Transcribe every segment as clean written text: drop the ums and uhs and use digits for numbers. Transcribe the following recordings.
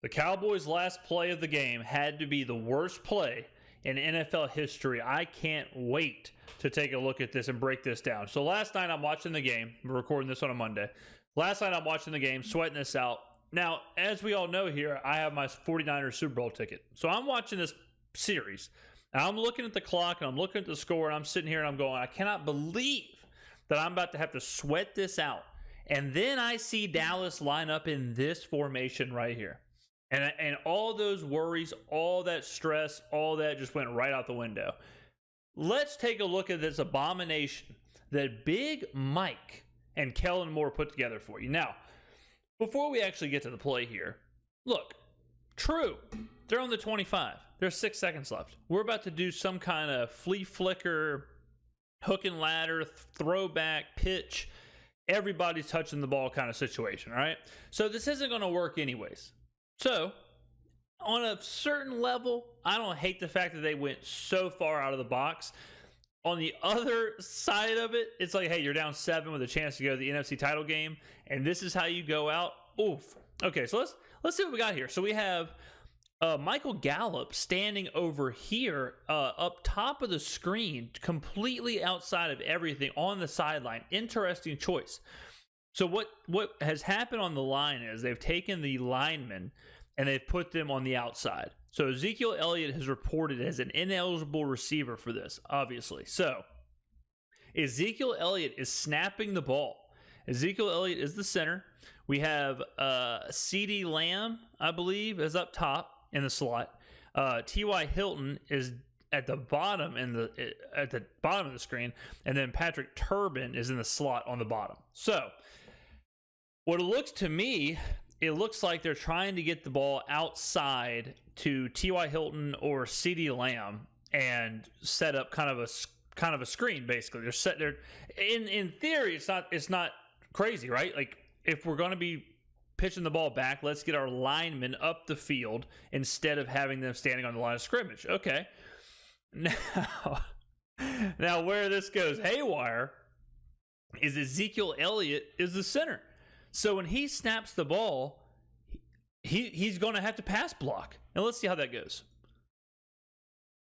The Cowboys' last play of the game had to be the worst play in NFL history. I can't wait to take a look at this and break this down. So last night I'm watching the game. We're recording this on a Monday. Last night I'm watching the game, sweating this out. Now, as we all know here, I have my 49ers Super Bowl ticket. So I'm watching this series. And I'm looking at the clock and I'm looking at the score and I'm sitting here and I'm going, I cannot believe that I'm about to have to sweat this out. And then I see Dallas line up in this formation right here. And all those worries, all that stress, all that just went right out the window. Let's take a look at this abomination that Big Mike and Kellen Moore put together for you. Now, before we actually get to the play here, look, true, they're on the 25. There's 6 seconds left. We're about to do some kind of flea flicker, hook and ladder, throwback, pitch, everybody's touching the ball kind of situation, right? So this isn't going to work anyways. So, on a certain level, I don't hate the fact that they went so far out of the box. On the other side of it, it's like, hey, you're down 7 with a chance to go to the NFC title game, and this is how you go out. Oof. Okay, so let's see what we got here. So we have Michael Gallup standing over here up top of the screen, completely outside of everything on the sideline. Interesting choice. So what has happened on the line is they've taken the linemen and they've put them on the outside. So Ezekiel Elliott has reported as an ineligible receiver for this, obviously. So Ezekiel Elliott is snapping the ball. Ezekiel Elliott is the center. We have CeeDee Lamb, I believe, is up top in the slot. T.Y. Hilton is at the bottom at the bottom of the screen, and then Patrick Turbin is in the slot on the bottom. So what it looks to me, it looks like they're trying to get the ball outside to T.Y. Hilton or CeeDee Lamb and set up kind of a screen. Basically, they're set there. In theory, it's not crazy, right? Like if we're going to be pitching the ball back, let's get our linemen up the field instead of having them standing on the line of scrimmage. Okay, now where this goes haywire is Ezekiel Elliott is the center. So when he snaps the ball, he's going to have to pass block. And let's see how that goes.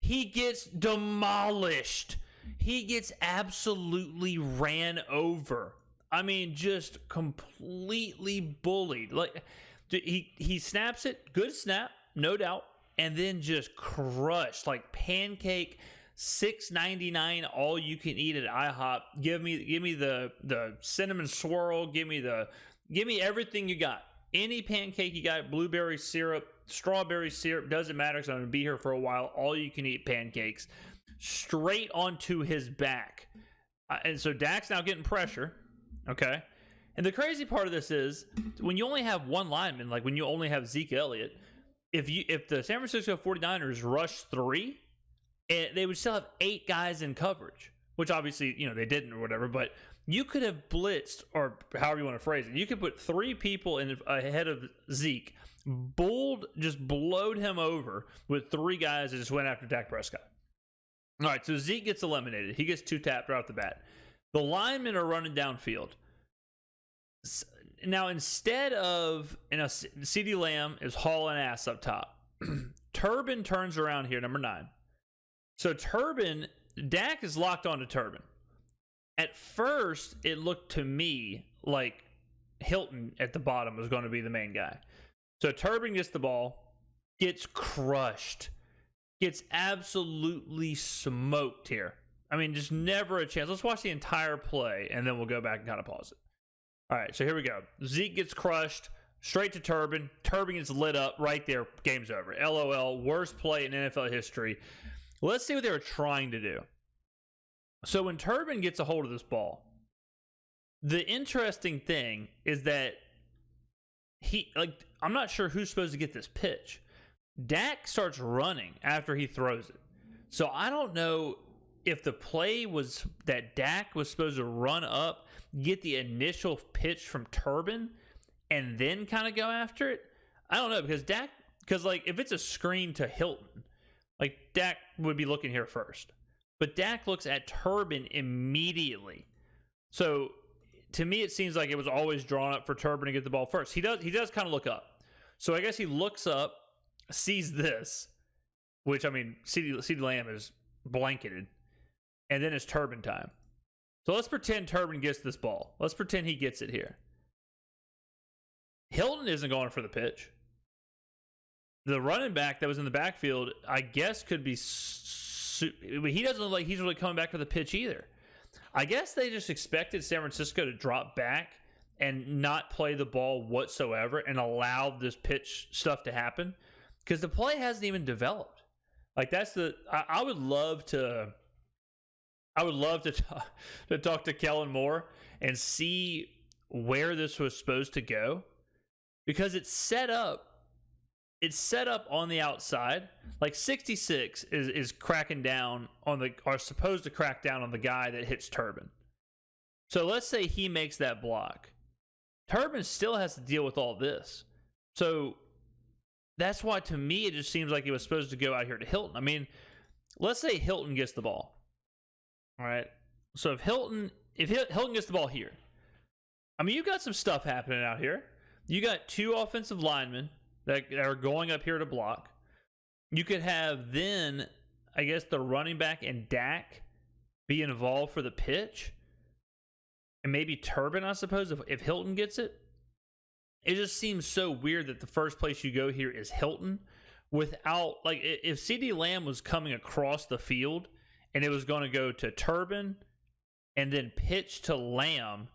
He gets demolished. He gets absolutely ran over. I mean, just completely bullied. Like he snaps it, good snap, no doubt, and then just crushed like pancake. $6.99 all you can eat at IHOP. Give me the cinnamon swirl. Give me everything you got. Any pancake you got, blueberry syrup, strawberry syrup, doesn't matter because I'm going to be here for a while. All you can eat pancakes straight onto his back. And so Dak's now getting pressure. Okay. And the crazy part of this is when you only have one lineman, like when you only have Zeke Elliott, if the San Francisco 49ers rush 3, they would still have 8 guys in coverage, which obviously, they didn't or whatever, but you could have blitzed, or however you want to phrase it. You could put 3 people ahead of Zeke, just blowed him over with 3 guys that just went after Dak Prescott. All right, so Zeke gets eliminated. He gets 2 tapped right off the bat. The linemen are running downfield. Now, instead of, CeeDee Lamb is hauling ass up top. Turbin turns around here, number 9. So Turbin, Dak is locked onto Turbin. At first, it looked to me like Hilton at the bottom was going to be the main guy. So Turbin gets the ball, gets crushed, gets absolutely smoked here. I mean, just never a chance. Let's watch the entire play, and then we'll go back and kind of pause it. All right, so here we go. Zeke gets crushed, straight to Turbin. Turbin gets lit up right there. Game's over. LOL, worst play in NFL history. Let's see what they were trying to do. So when Turbin gets a hold of this ball, the interesting thing is that I'm not sure who's supposed to get this pitch. Dak starts running after he throws it. So I don't know if the play was that Dak was supposed to run up, get the initial pitch from Turbin, and then kind of go after it. I don't know, because if it's a screen to Hilton, like Dak would be looking here first. But Dak looks at Turbin immediately. So to me, it seems like it was always drawn up for Turbin to get the ball first. He does kind of look up. So I guess he looks up, sees this, which, I mean, CeeDee Lamb is blanketed, and then it's Turbin time. So let's pretend Turbin gets this ball. Let's pretend he gets it here. Hilton isn't going for the pitch. The running back that was in the backfield, I guess, could be... he doesn't look like he's really coming back to the pitch either. I guess they just expected San Francisco to drop back and not play the ball whatsoever and allow this pitch stuff to happen, because the play hasn't even developed. Like, that's the... I would love to talk to Kellen Moore and see where this was supposed to go, because it's set up on the outside. Like, 66 is cracking down on the, or supposed to crack down on the guy that hits Turbin. So let's say he makes that block. Turbin still has to deal with all this. So that's why, to me, it just seems like it was supposed to go out here to Hilton. I mean, let's say Hilton gets the ball. All right. So if Hilton gets the ball here, I mean, you got some stuff happening out here. You got two offensive linemen that are going up here to block. You could have then, I guess, the running back and Dak be involved for the pitch. And maybe Turbin, I suppose, if Hilton gets it. It just seems so weird that the first place you go here is Hilton without, like, if CeeDee Lamb was coming across the field and it was going to go to Turbin and then pitch to Lamb,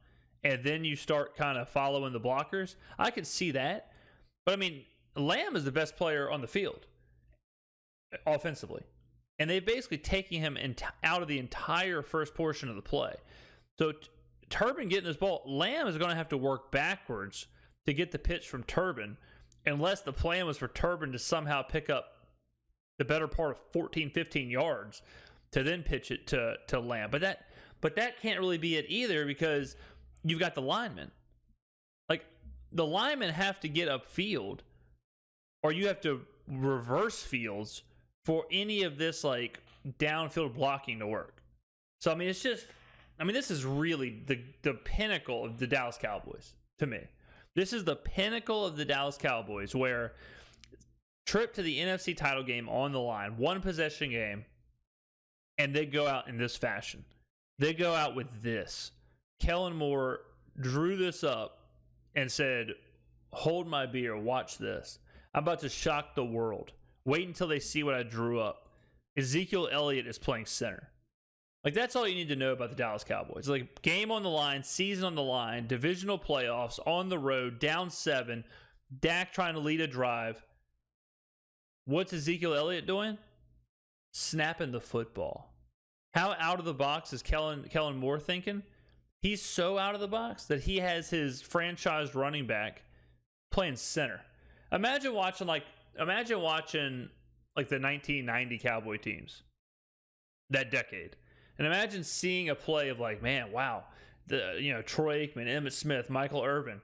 and then you start kind of following the blockers, I could see that. But, I mean, Lamb is the best player on the field offensively. And they're basically taking him out of the entire first portion of the play. So Turbin getting this ball, Lamb is going to have to work backwards to get the pitch from Turbin, unless the plan was for Turbin to somehow pick up the better part of 14, 15 yards to then pitch it to Lamb. But that can't really be it either, because you've got the linemen. Like, the linemen have to get upfield, or you have to reverse fields for any of this, like, downfield blocking to work. So, I mean, it's just, I mean, this is really the pinnacle of the Dallas Cowboys to me. This is the pinnacle of the Dallas Cowboys, where trip to the NFC title game on the line, one possession game, and they go out in this fashion. They go out with this. Kellen Moore drew this up and said, hold my beer, watch this. I'm about to shock the world. Wait until they see what I drew up. Ezekiel Elliott is playing center. Like, that's all you need to know about the Dallas Cowboys. Like, game on the line, season on the line, divisional playoffs, on the road, down 7, Dak trying to lead a drive. What's Ezekiel Elliott doing? Snapping the football. How out of the box is Kellen Moore thinking? He's so out of the box that he has his franchised running back playing center. Imagine watching like the 1990 Cowboy teams, that decade. And imagine seeing a play of, like, man, wow, Troy Aikman, Emmitt Smith, Michael Irvin.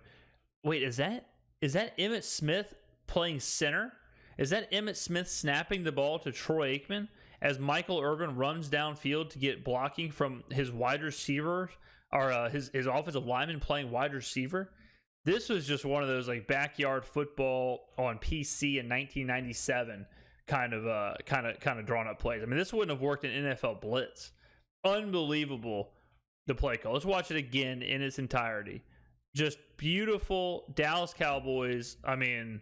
Wait, is that Emmitt Smith playing center? Is that Emmitt Smith snapping the ball to Troy Aikman as Michael Irvin runs downfield to get blocking from his wide receiver, or his offensive lineman playing wide receiver? This was just one of those, like, backyard football on PC in 1997 kind of drawn up plays. I mean, this wouldn't have worked in NFL blitz. Unbelievable, the play call. Let's watch it again in its entirety. Just beautiful Dallas Cowboys. I mean,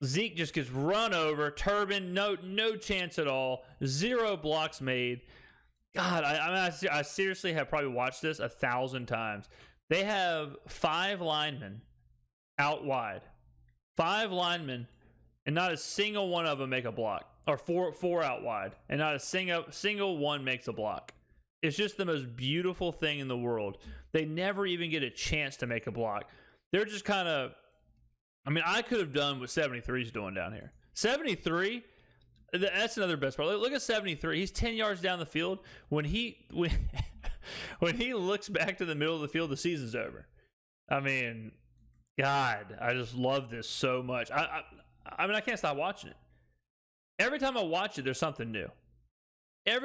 Zeke just gets run over. Turbin, no chance at all. 0 blocks made. God, I seriously have probably watched this 1,000 times. They have 5 linemen out wide. 5 linemen, and not a single one of them make a block. Or four out wide, and not a single one makes a block. It's just the most beautiful thing in the world. They never even get a chance to make a block. They're just kind of, I mean, I could have done what 73 is doing down here. 73, that's another best part. Look at 73. He's 10 yards down the field. When he looks back to the middle of the field, the season's over. I mean, God, I just love this so much. I mean, I can't stop watching it. Every time I watch it, there's something new. I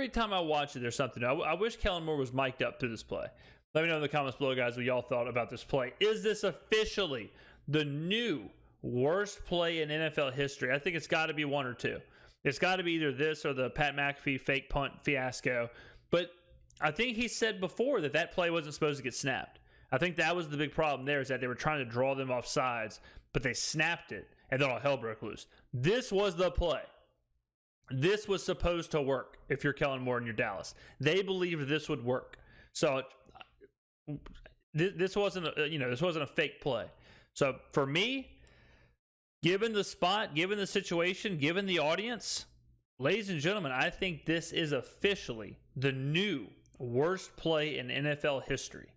wish Kellen Moore was mic'd up through this play. Let me know in the comments below, guys, what y'all thought about this play. Is this officially the new worst play in NFL history, I think it's got to be one or two. It's got to be either this or the Pat McAfee fake punt fiasco. But I think he said before that play wasn't supposed to get snapped. I think that was the big problem there, is that they were trying to draw them off sides, but they snapped it, and then all hell broke loose. This was the play. This was supposed to work if you're Kellen Moore and you're Dallas. They believed this would work. So this wasn't a fake play. So for me, given the spot, given the situation, given the audience, ladies and gentlemen, I think this is officially the new worst play in NFL history.